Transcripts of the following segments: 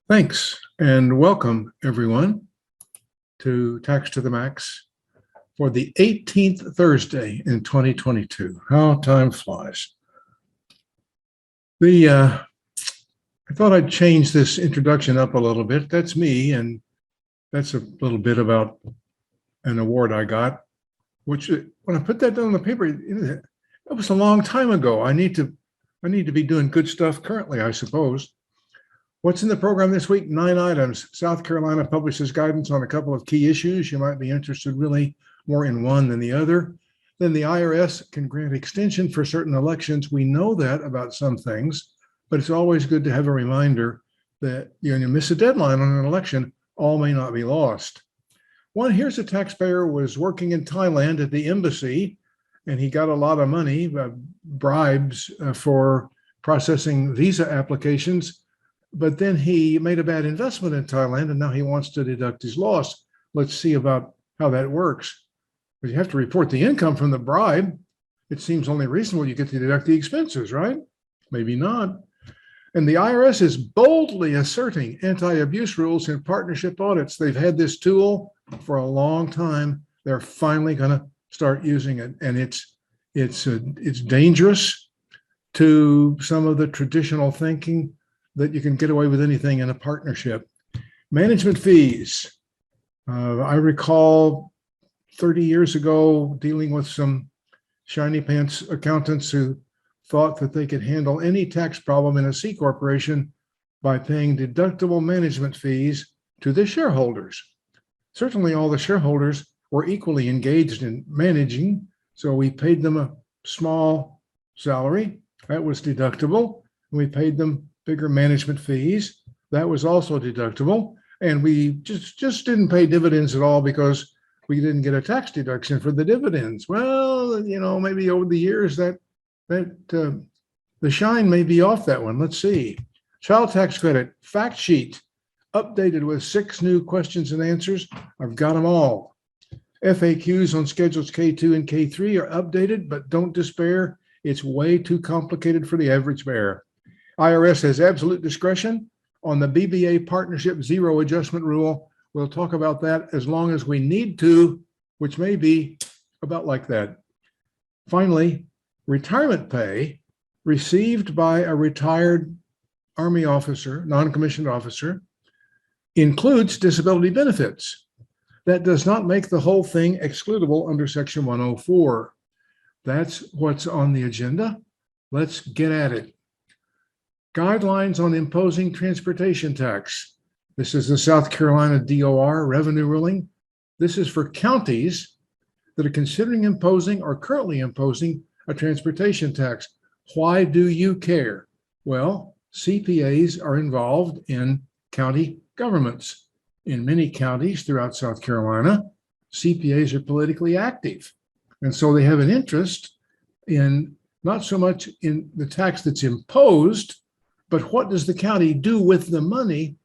Thanks, and welcome everyone to Tax to the Max for the 18th Thursday in 2022. How time flies. I thought I'd change this introduction up a little bit. That's me, and that's a little bit about an award I got, which when I put that down on the paper, it was a long time ago. I need to be doing good stuff currently, I suppose. What's in the program this week? 9 items. South Carolina publishes guidance on a couple of key issues. You might be interested really more in one than the other. Then the IRS can grant extension for certain elections. We know that about some things, but it's always good to have a reminder that you miss a deadline on an election, all may not be lost. Here's a taxpayer was working in Thailand at the embassy, and he got a lot of money, bribes for processing visa applications. But then he made a bad investment in Thailand, and now he wants to deduct his loss. Let's see about how that works. But you have to report the income from the bribe. It seems only reasonable you get to deduct the expenses, right? Maybe not. And the IRS is boldly asserting anti-abuse rules in partnership audits. They've had this tool for a long time. They're finally going to start using it, and it's dangerous to some of the traditional thinking that you can get away with anything in a partnership. Management fees. I recall 30 years ago dealing with some shiny pants accountants who thought that they could handle any tax problem in a C corporation by paying deductible management fees to the shareholders. Certainly all the shareholders were equally engaged in managing, so we paid them a small salary. That was deductible. And we paid them bigger management fees. That was also deductible. And we just didn't pay dividends at all because we didn't get a tax deduction for the dividends. Well, maybe over the years that the shine may be off that one. Let's see. Child tax credit fact sheet updated with 6 new questions and answers. I've got them all. FAQs on schedules K2 and K3 are updated, but don't despair. It's way too complicated for the average bear. IRS has absolute discretion on the BBA partnership zero adjustment rule. We'll talk about that as long as we need to, which may be about like that. Finally, retirement pay received by a retired Army officer, non-commissioned officer, includes disability benefits. That does not make the whole thing excludable under Section 104. That's what's on the agenda. Let's get at it. Guidelines on imposing transportation tax. This is the South Carolina DOR revenue ruling. This is for counties that are considering imposing or currently imposing a transportation tax. Why do you care? Well, CPAs are involved in county governments. In many counties throughout South Carolina, CPAs are politically active. And so they have an interest in not so much in the tax that's imposed, but what does the county do with the money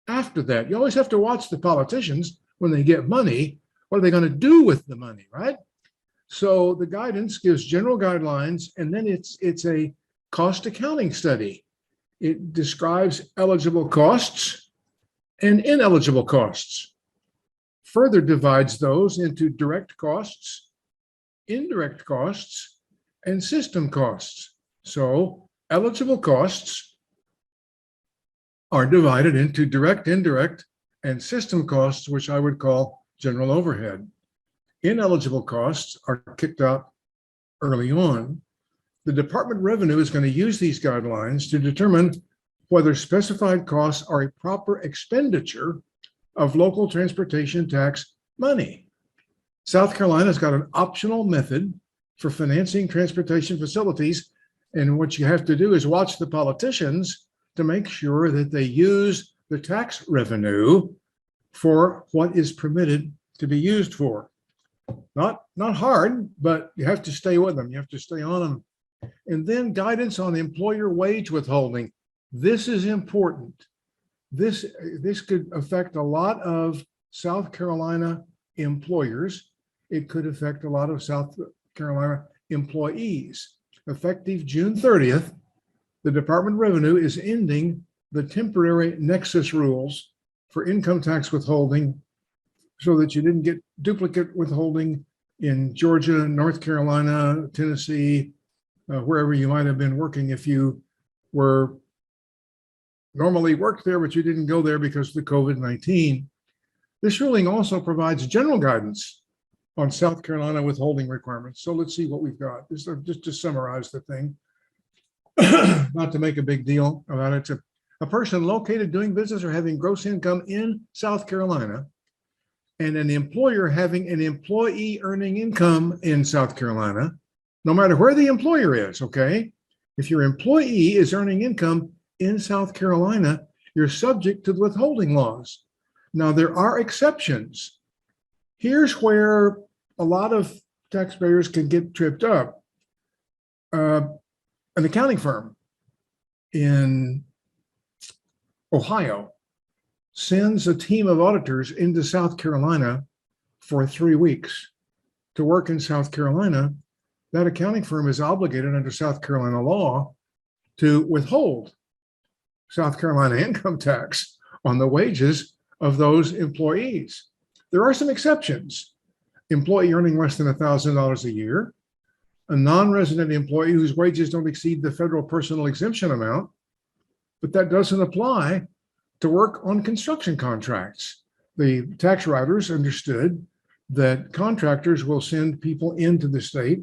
after that? You always have to watch the politicians when they get money. What are they going to do with the money, right? So the guidance gives general guidelines, and then it's a cost accounting study. It describes eligible costs and ineligible costs. Further divides those into direct costs, indirect costs, and system costs. So eligible costs are divided into direct, indirect, and system costs, which I would call general overhead. Ineligible costs are kicked out early on. The Department of Revenue is going to use these guidelines to determine whether specified costs are a proper expenditure of local transportation tax money. South Carolina's got an optional method for financing transportation facilities, and what you have to do is watch the politicians to make sure that they use the tax revenue for what is permitted to be used for. Not hard, but you have to stay with them. You have to stay on them. And then guidance on employer wage withholding. This is important. This could affect a lot of South Carolina employers. It could affect a lot of South Carolina employees. Effective June 30th, the Department of Revenue is ending the temporary Nexus rules for income tax withholding so that you didn't get duplicate withholding in Georgia, North Carolina, Tennessee, wherever you might have been working if you were normally worked there, but you didn't go there because of the COVID-19. This ruling also provides general guidance on South Carolina withholding requirements. So let's see what we've got. This just to summarize the thing, not to make a big deal about it. A person located doing business or having gross income in South Carolina and an employer having an employee earning income in South Carolina, no matter where the employer is, okay? If your employee is earning income in South Carolina, you're subject to the withholding laws. Now, there are exceptions. Here's where a lot of taxpayers can get tripped up. An accounting firm in Ohio sends a team of auditors into South Carolina for 3 weeks to work in South Carolina. That accounting firm is obligated under South Carolina law to withhold South Carolina income tax on the wages of those employees. There are some exceptions. Employee earning less than $1,000 a year, a non-resident employee whose wages don't exceed the federal personal exemption amount, but that doesn't apply to work on construction contracts. The tax writers understood that contractors will send people into the state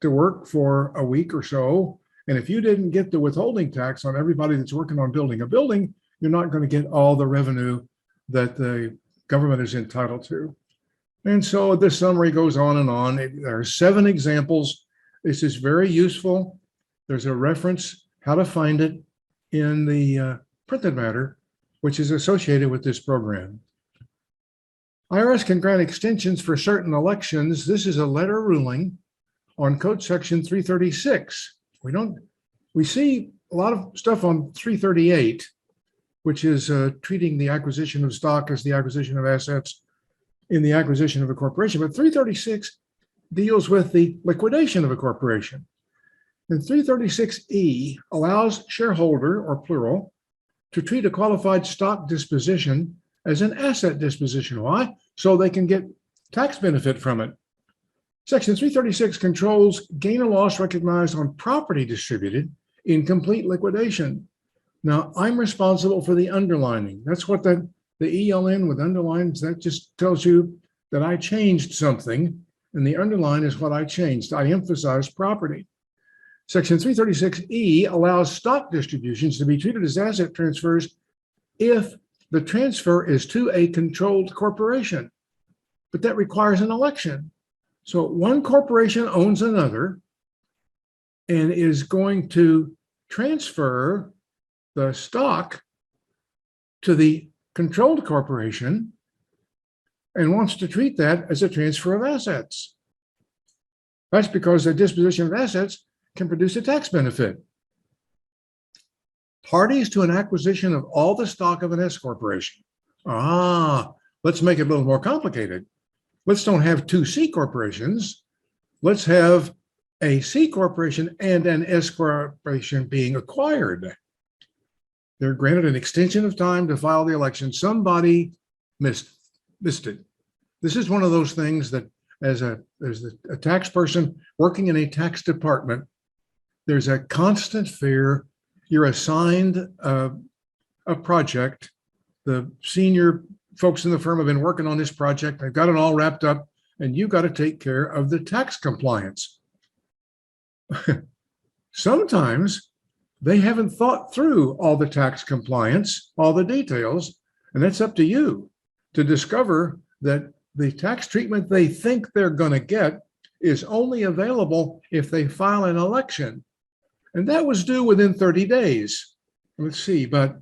to work for a week or so. And if you didn't get the withholding tax on everybody that's working on building a building, you're not going to get all the revenue that the government is entitled to. And so this summary goes on and on. There are 7 examples. This is very useful. There's a reference how to find it in the printed matter, which is associated with this program. IRS can grant extensions for certain elections. This is a letter ruling on Code Section 336. We see a lot of stuff on 338, which is treating the acquisition of stock as the acquisition of assets in the acquisition of a corporation. But 336 deals with the liquidation of a corporation. And 336E allows shareholder, or plural, to treat a qualified stock disposition as an asset disposition. Why? So they can get tax benefit from it. Section 336 controls gain or loss recognized on property distributed in complete liquidation. Now, I'm responsible for the underlining. That's what the ELN with underlines, that just tells you that I changed something, and the underline is what I changed. I emphasized property. Section 336E allows stock distributions to be treated as asset transfers if the transfer is to a controlled corporation, but that requires an election. So one corporation owns another and is going to transfer the stock to the controlled corporation and wants to treat that as a transfer of assets. That's because the disposition of assets can produce a tax benefit. Parties to an acquisition of all the stock of an S corporation. Let's make it a little more complicated. Let's don't have 2 C corporations. Let's have a C corporation and an S corporation being acquired. They're granted an extension of time to file the election. Somebody missed it. This is one of those things that as a tax person working in a tax department, there's a constant fear. You're assigned a project. The senior folks in the firm have been working on this project. They've got it all wrapped up, and you've got to take care of the tax compliance. Sometimes they haven't thought through all the tax compliance, all the details, and it's up to you to discover that the tax treatment they think they're going to get is only available if they file an election. And that was due within 30 days. Let's see, but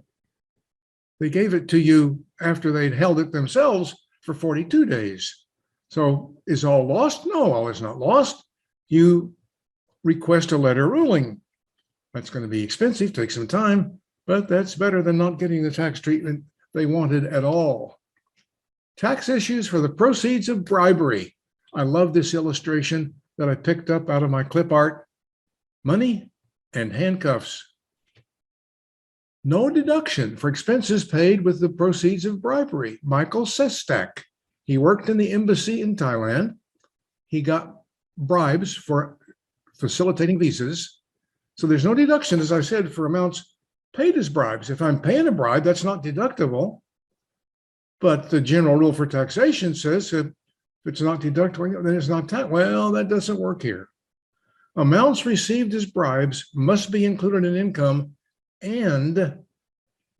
they gave it to you after they'd held it themselves for 42 days. So is all lost? No, all is not lost. You request a letter ruling. That's going to be expensive, take some time, but that's better than not getting the tax treatment they wanted at all. Tax issues for the proceeds of bribery. I love this illustration that I picked up out of my clip art. Money and handcuffs. No deduction for expenses paid with the proceeds of bribery. Michael Sestak. He worked in the embassy in Thailand. He got bribes for facilitating visas. So there's no deduction, as I said, for amounts paid as bribes. If I'm paying a bribe, that's not deductible. But the general rule for taxation says if it's not deductible, then it's not tax. Well, that doesn't work here. Amounts received as bribes must be included in income, and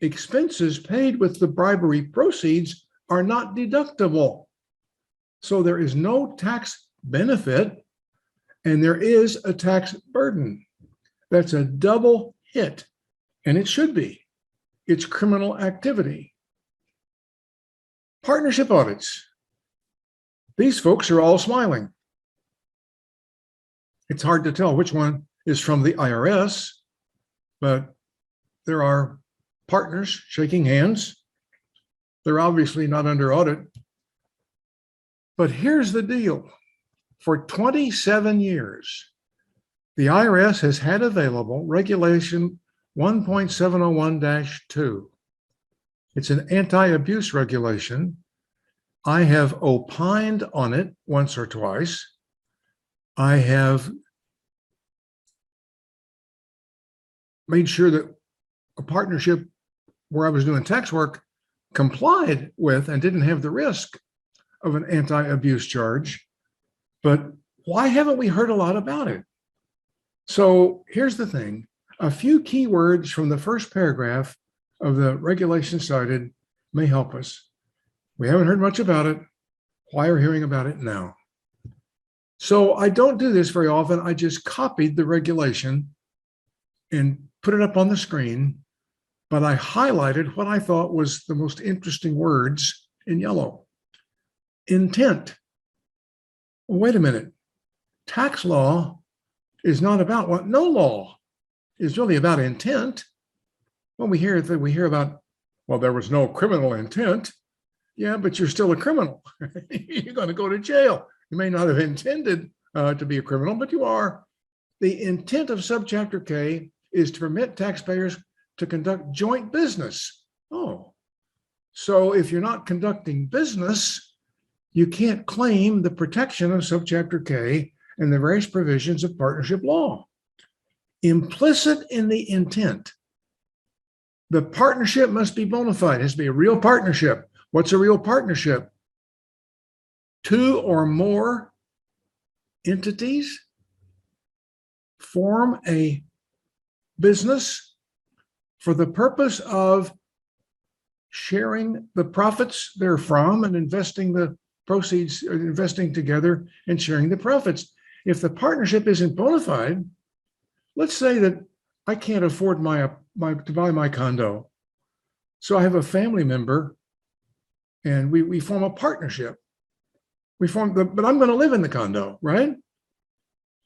expenses paid with the bribery proceeds are not deductible. So there is no tax benefit, and there is a tax burden. That's a double hit, and it should be. It's criminal activity. Partnership audits. These folks are all smiling. It's hard to tell which one is from the IRS, but there are partners shaking hands. They're obviously not under audit. But here's the deal. For 27 years, the IRS has had available Regulation 1.701-2. It's an anti-abuse regulation. I have opined on it once or twice. I have made sure that a partnership where I was doing tax work complied with and didn't have the risk of an anti-abuse charge. But why haven't we heard a lot about it? So here's the thing. A few key words from the first paragraph of the regulation cited may help us. We haven't heard much about it. Why are we hearing about it now? So I don't do this very often. I just copied the regulation and put it up on the screen, but I highlighted what I thought was the most interesting words in yellow. Intent. Well, wait a minute. Tax law is not about what no law is really about intent. When we hear about, well, there was no criminal intent. Yeah, but you're still a criminal. You're going to go to jail. You may not have intended to be a criminal, but you are. The intent of subchapter K is to permit taxpayers to conduct joint business. Oh, so if you're not conducting business, you can't claim the protection of subchapter K and the various provisions of partnership law. Implicit in the intent, the partnership must be bona fide. It has to be a real partnership. What's a real partnership? Two or more entities form a business for the purpose of sharing the profits therefrom and investing the proceeds, investing together and sharing the profits. If the partnership isn't bona fide, let's say that I can't afford to buy my condo. So I have a family member and we form a partnership. But I'm going to live in the condo, right?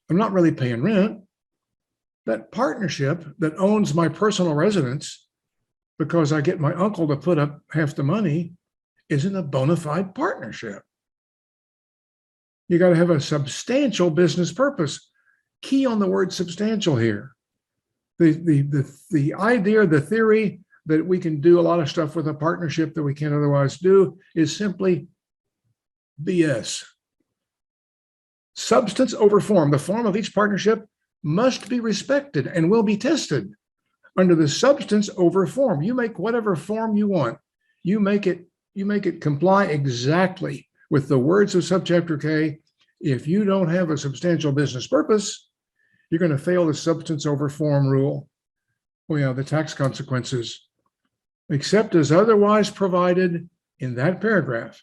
I'm not really paying rent. That partnership that owns my personal residence because I get my uncle to put up half the money isn't a bona fide partnership. You got to have a substantial business purpose. Key on the word substantial here. The idea, the theory that we can do a lot of stuff with a partnership that we can't otherwise do is simply BS. Substance over form. The form of each partnership must be respected and will be tested under the substance over form. You make whatever form you want. You make it comply exactly with the words of subchapter K. If you don't have a substantial business purpose, you're going to fail the substance over form rule. Oh yeah, the tax consequences, except as otherwise provided in that paragraph.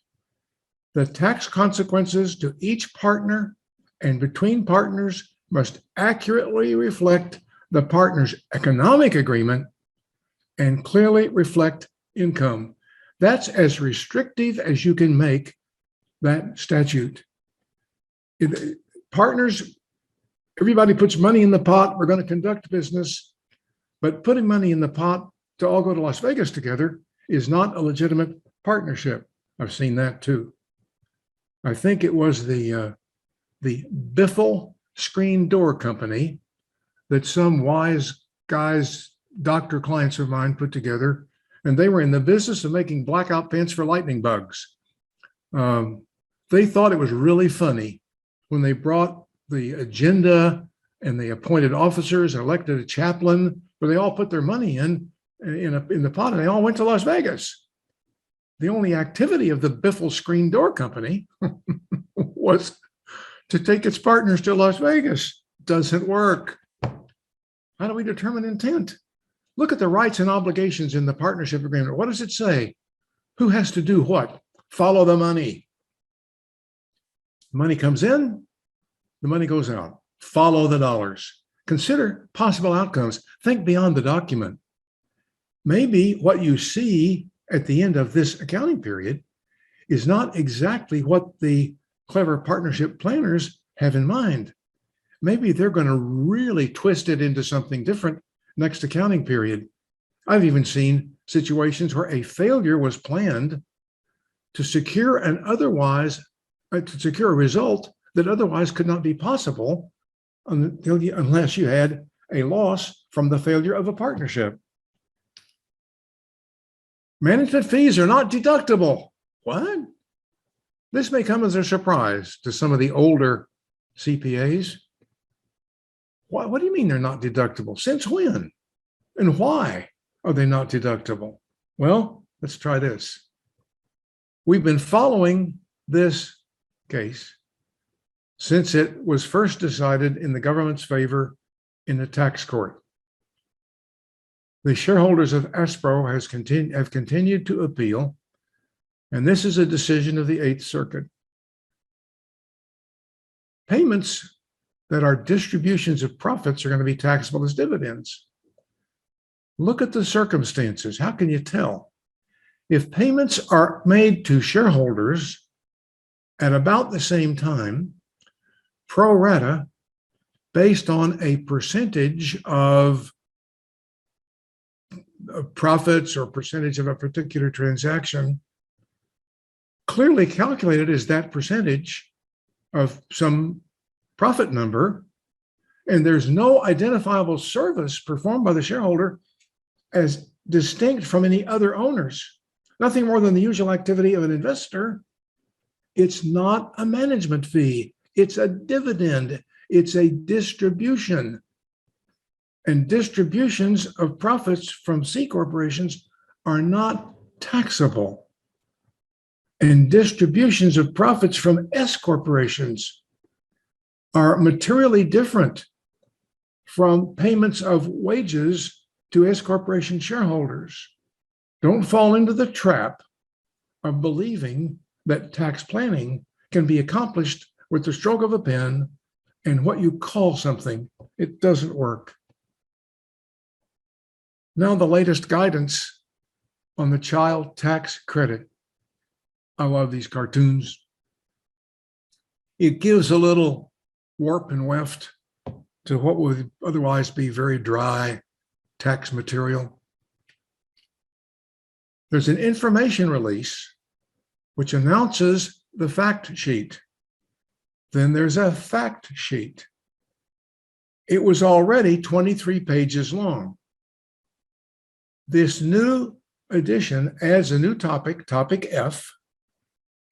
The tax consequences to each partner and between partners must accurately reflect the partner's economic agreement and clearly reflect income. That's as restrictive as you can make that statute. Partners, everybody puts money in the pot. We're going to conduct business, but putting money in the pot to all go to Las Vegas together is not a legitimate partnership. I've seen that too. I think it was the Biffle screen door company that some wise guys doctor clients of mine put together, and they were in the business of making blackout pants for lightning bugs. They thought it was really funny when they brought the agenda and they appointed officers and elected a chaplain, where they all put their money in the pot, and they all went to Las Vegas. The only activity of the Biffle Screen Door Company was to take its partners to Las Vegas. Doesn't work. How do we determine intent? Look at the rights and obligations in the partnership agreement. What does it say? Who has to do what? Follow the money. Money comes in, the money goes out. Follow the dollars. Consider possible outcomes. Think beyond the document. Maybe what you see at the end of this accounting period is not exactly what the clever partnership planners have in mind. Maybe they're going to really twist it into something different next accounting period. I've even seen situations where a failure was planned to secure a result that otherwise could not be possible unless you had a loss from the failure of a partnership. Management fees are not deductible. What? This may come as a surprise to some of the older CPAs. What do you mean they're not deductible? Since when? And why are they not deductible? Well, let's try this. We've been following this case since it was first decided in the government's favor in the tax court. The shareholders of Aspro have continued to appeal, and this is a decision of the Eighth Circuit. Payments that are distributions of profits are going to be taxable as dividends. Look at the circumstances. How can you tell? If payments are made to shareholders at about the same time, pro rata, based on a percentage of profits or percentage of a particular transaction, clearly calculated as that percentage of some profit number, and there's no identifiable service performed by the shareholder as distinct from any other owners, nothing more than the usual activity of an investor, it's not a management fee. It's a dividend. It's a distribution. And distributions of profits from C corporations are not taxable. And distributions of profits from S corporations are materially different from payments of wages to S corporation shareholders. Don't fall into the trap of believing that tax planning can be accomplished with the stroke of a pen and what you call something. It doesn't work. Now the latest guidance on the child tax credit. I love these cartoons. It gives a little warp and weft to what would otherwise be very dry tax material. There's an information release which announces the fact sheet. Then there's a fact sheet. It was already 23 pages long. This new edition adds a new topic, topic F,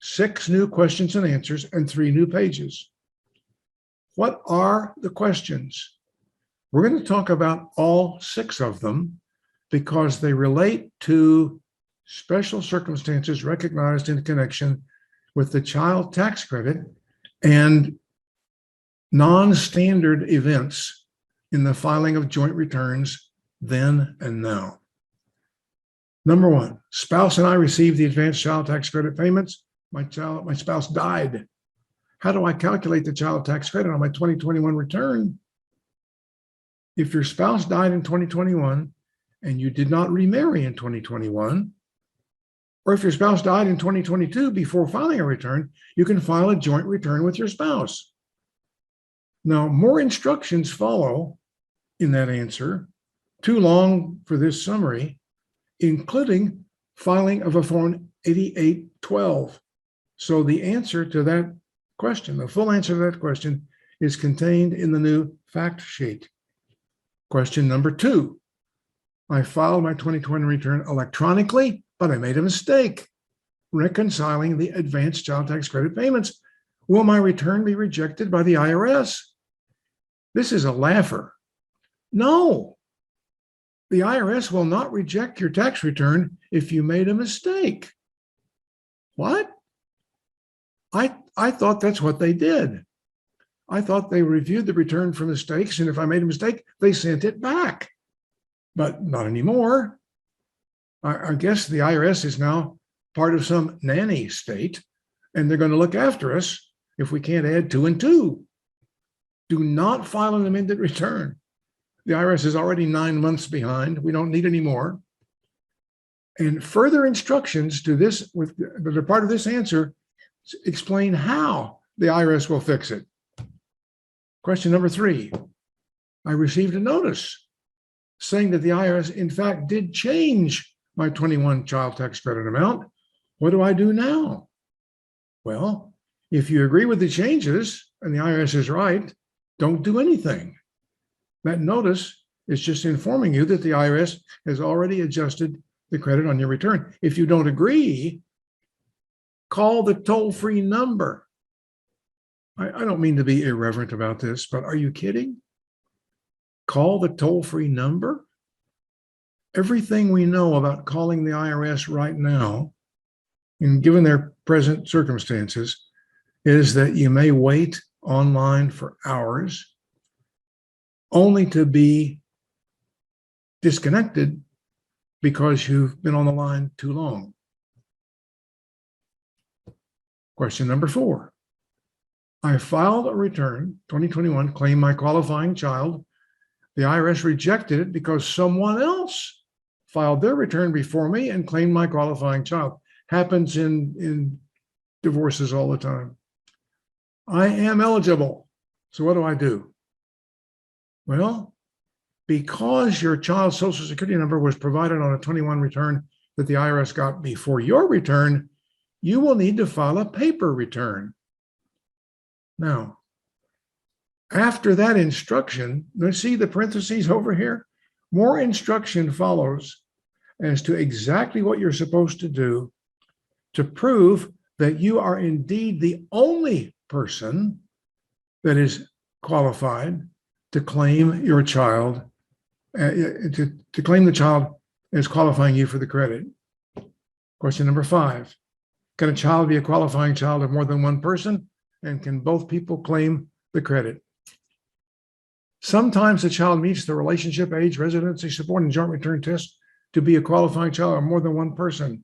6 new questions and answers, and 3 new pages. What are the questions? We're going to talk about all 6 of them because they relate to special circumstances recognized in connection with the child tax credit and non-standard events in the filing of joint returns then and now. Number 1, spouse and I received the advanced child tax credit payments. My spouse died. How do I calculate the child tax credit on my 2021 return? If your spouse died in 2021 and you did not remarry in 2021, or if your spouse died in 2022 before filing a return, you can file a joint return with your spouse. Now, more instructions follow in that answer, too long for this summary, including filing of a Form 8812. So the answer to that question, the full answer to that question, is contained in the new fact sheet. Question number 2, I filed my 2020 return electronically, but I made a mistake reconciling the advanced child tax credit payments. Will my return be rejected by the IRS? This is a laugher. No, the IRS will not reject your tax return if you made a mistake. What? I thought that's what they did. I thought they reviewed the return for mistakes, and if I made a mistake, they sent it back. But not anymore. I guess the IRS is now part of some nanny state, and they're going to look after us if we can't add 2 and 2. Do not file an amended return. The IRS is already 9 months behind. We don't need any more. And further instructions to this, that are part of this answer, explain how the IRS will fix it. Question number 3. I received a notice saying that the IRS, in fact, did change my 21 child tax credit amount. What do I do now? Well, if you agree with the changes and the IRS is right, don't do anything. That notice is just informing you that the IRS has already adjusted the credit on your return. If you don't agree, call the toll-free number. I don't mean to be irreverent about this, but are you kidding? Call the toll-free number? Everything we know about calling the IRS right now, and given their present circumstances, is that you may wait online for hours only to be disconnected because you've been on the line too long. Question number 4. I filed a return, 2021, claim my qualifying child. The IRS rejected it because someone else filed their return before me and claimed my qualifying child. Happens in divorces all the time. I am eligible. So what do I do? Well, because your child's Social Security number was provided on a 21 return that the IRS got before your return, you will need to file a paper return. Now, after that instruction, let's see the parentheses over here. More instruction follows as to exactly what you're supposed to do to prove that you are indeed the only person that is qualified to claim your child, to claim the child as qualifying you for the credit. Question number 5. Can a child be a qualifying child of more than one person? And can both people claim the credit? Sometimes the child meets the relationship, age, residency, support, and joint return test to be a qualifying child of more than one person,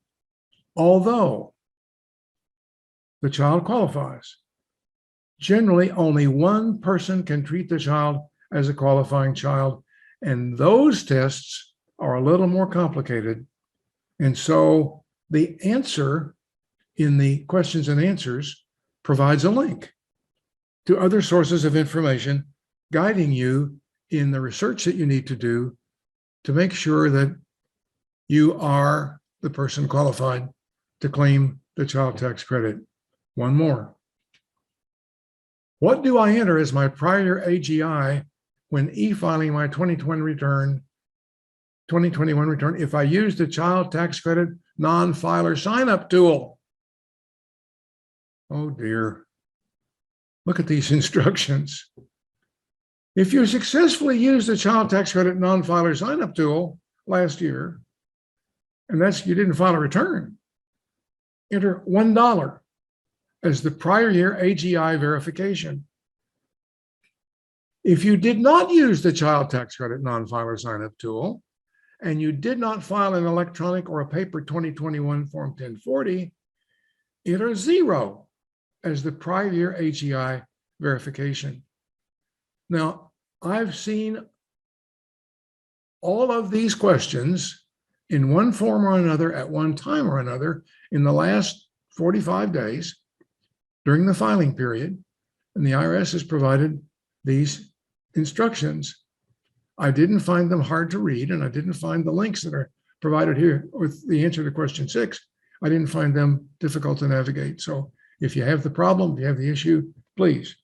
although the child qualifies. Generally, only one person can treat the child as a qualifying child, and those tests are a little more complicated. And so the answer in the questions and answers provides a link to other sources of information guiding you in the research that you need to do to make sure that you are the person qualified to claim the child tax credit. One more. What do I enter as my prior AGI when e-filing my 2021 return if I use the child tax credit non-filer sign-up tool? Oh dear. Look at these instructions. If you successfully used the child tax credit non-filer sign-up tool last year, and that's you didn't file a return, enter $1 as the prior year AGI verification. If you did not use the child tax credit non-filer sign-up tool, and you did not file an electronic or a paper 2021 Form 1040, enter $0 as the prior year AGI verification. Now, I've seen all of these questions in one form or another at one time or another in the last 45 days during the filing period, and the IRS has provided these instructions. I didn't find them hard to read, and I didn't find the links that are provided here with the answer to question 6. I didn't find them difficult to navigate. So if you have the problem, if you have the issue, please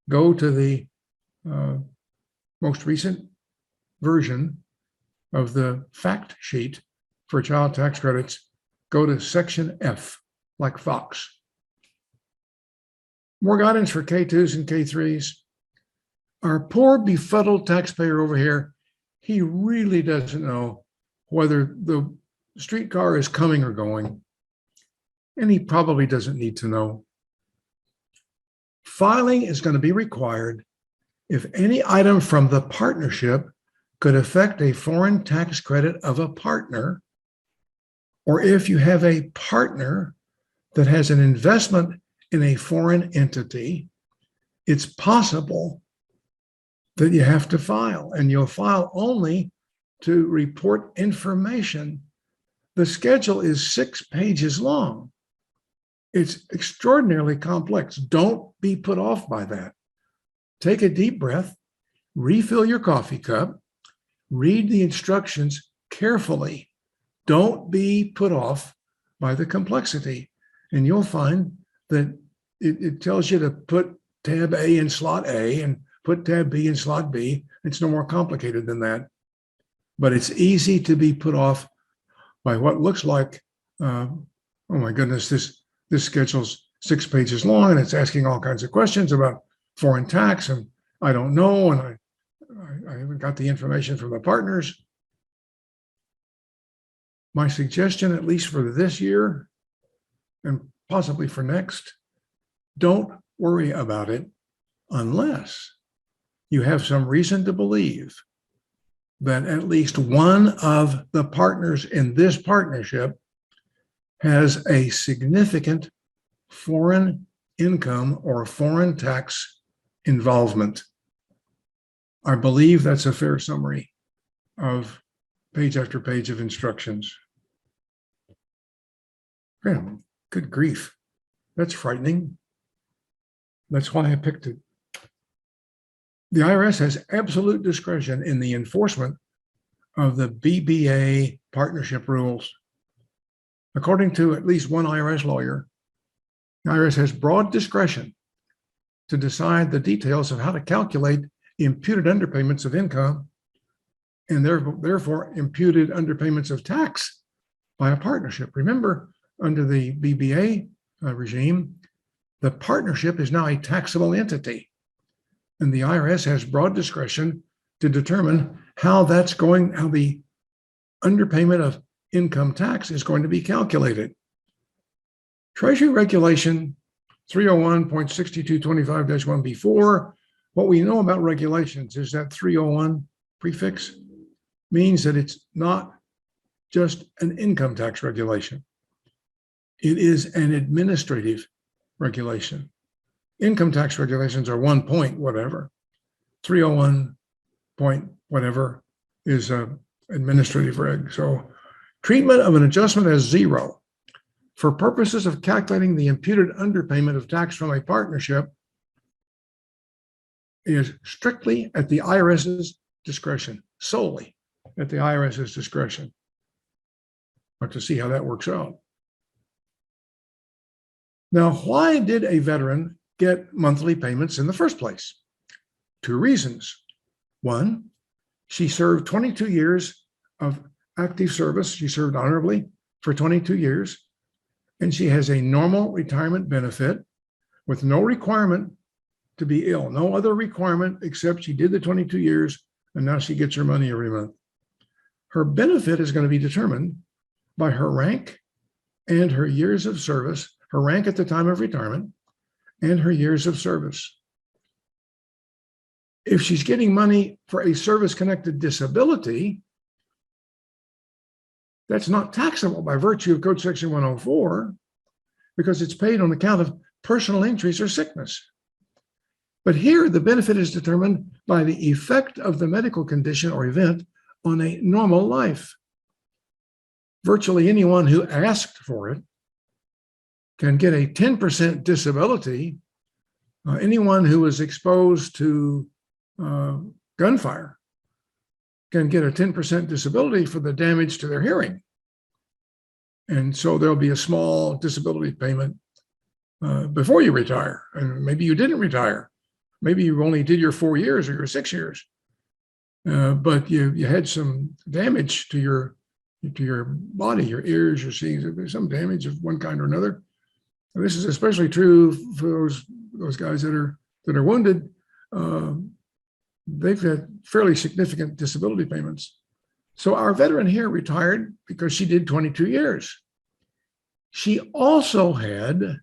go to the most recent version of the fact sheet for child tax credits, go to section F, like Fox. More guidance for K2s and K3s. Our poor befuddled taxpayer over here, he really doesn't know whether the streetcar is coming or going, and he probably doesn't need to know. Filing is going to be required if any item from the partnership could affect a foreign tax credit of a partner, or if you have a partner that has an investment in a foreign entity, it's possible that you have to file, and you'll file only to report information. The schedule is 6 pages long. It's extraordinarily complex. Don't be put off by that. Take a deep breath, refill your coffee cup, read the instructions carefully. Don't be put off by the complexity. And you'll find that it tells you to put tab A in slot A and put tab B in slot B. It's no more complicated than that. But it's easy to be put off by what looks like, oh my goodness, this schedule's 6 pages long and it's asking all kinds of questions about foreign tax, and I don't know, and I haven't got the information from the partners. My suggestion, at least for this year and possibly for next, don't worry about it unless you have some reason to believe that at least one of the partners in this partnership has a significant foreign income or foreign tax involvement. I believe that's a fair summary of page after page of instructions. Man, good grief. That's frightening. That's why I picked it. The IRS has absolute discretion in the enforcement of the BBA partnership rules. According to at least one IRS lawyer, the IRS has broad discretion to decide the details of how to calculate imputed underpayments of income and therefore imputed underpayments of tax by a partnership. Remember, under the BBA regime, the partnership is now a taxable entity, and the IRS has broad discretion to determine how the underpayment of income tax is going to be calculated. Treasury Regulation 301.6225-1B4, what we know about regulations is that 301 prefix means that it's not just an income tax regulation. It is an administrative regulation. Income tax regulations are 1 point whatever. 301 point whatever is an administrative reg. So treatment of an adjustment as zero for purposes of calculating the imputed underpayment of tax from a partnership is strictly at the IRS's discretion, solely at the IRS's discretion. I'll have to see how that works out. Now, why did a veteran get monthly payments in the first place? 2 reasons. 1, she served 22 years of active service. She served honorably for 22 years, and she has a normal retirement benefit with no requirement to be ill, no other requirement except she did the 22 years and now she gets her money every month. Her benefit is going to be determined by her rank and her years of service, her rank at the time of retirement and her years of service. If she's getting money for a service-connected disability, that's not taxable by virtue of Code Section 104 because it's paid on account of personal injuries or sickness. But here, the benefit is determined by the effect of the medical condition or event on a normal life. Virtually anyone who asked for it can get a 10% disability. Anyone who was exposed to gunfire can get a 10% disability for the damage to their hearing. And so there'll be a small disability payment before you retire. And maybe you didn't retire. Maybe you only did your 4 years or your 6 years. but you had some damage to your body, your ears, your seeing. There's some damage of one kind or another. And this is especially true for those guys that are wounded. They've had fairly significant disability payments. So our veteran here retired because she did 22 years. She also had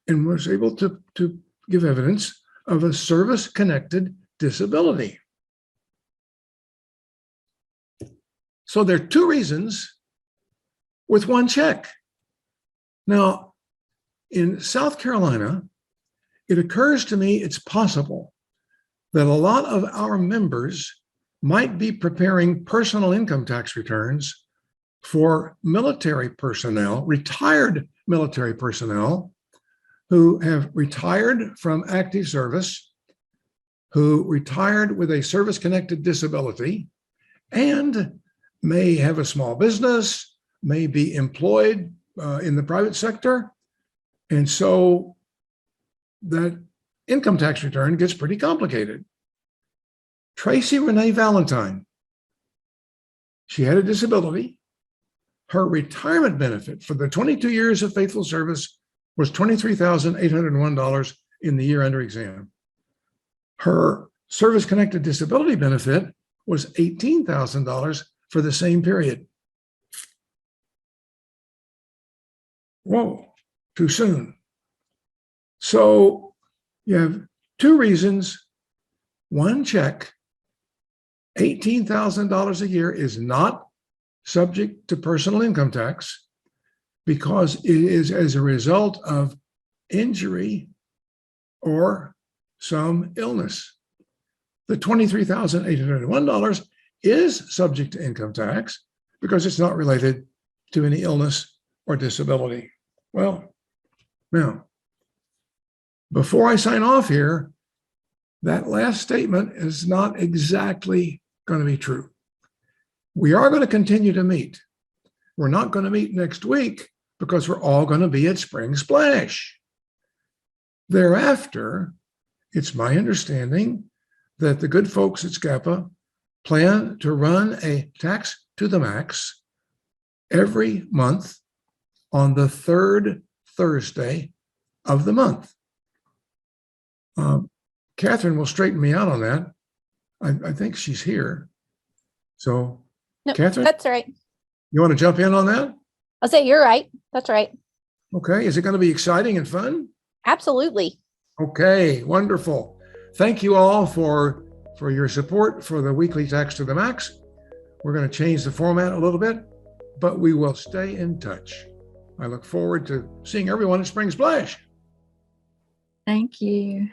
and was able to give evidence of a service-connected disability. So there are two reasons with one check. Now, in South Carolina, it occurs to me it's possible that a lot of our members might be preparing personal income tax returns for military personnel, retired military personnel, who have retired from active service, who retired with a service-connected disability, and may have a small business, may be employed in the private sector. And so that income tax return gets pretty complicated. Tracy Renee Valentine, she had a disability. Her retirement benefit for the 22 years of faithful service was $23,801 in the year under exam. Her service-connected disability benefit was $18,000 for the same period. Whoa, too soon. So you have two reasons. One check, $18,000 a year, is not subject to personal income tax because it is as a result of injury or some illness. The $23,801 is subject to income tax because it's not related to any illness or disability. Well, now, before I sign off here, that last statement is not exactly going to be true. We are going to continue to meet. We're not going to meet next week because we're all going to be at Spring Splash. Thereafter, it's my understanding that the good folks at SCAPA plan to run a tax to the max every month on the third Thursday of the month. Catherine will straighten me out on that. I think she's here. So, No, Catherine, that's right. you want to jump in on that? I'll say you're right. That's right. Okay. Is it going to be exciting and fun? Absolutely. Okay, wonderful. Thank you all for your support for the weekly Tax to the Max. We're going to change the format a little bit, but we will stay in touch. I look forward to seeing everyone at Spring Splash. Thank you.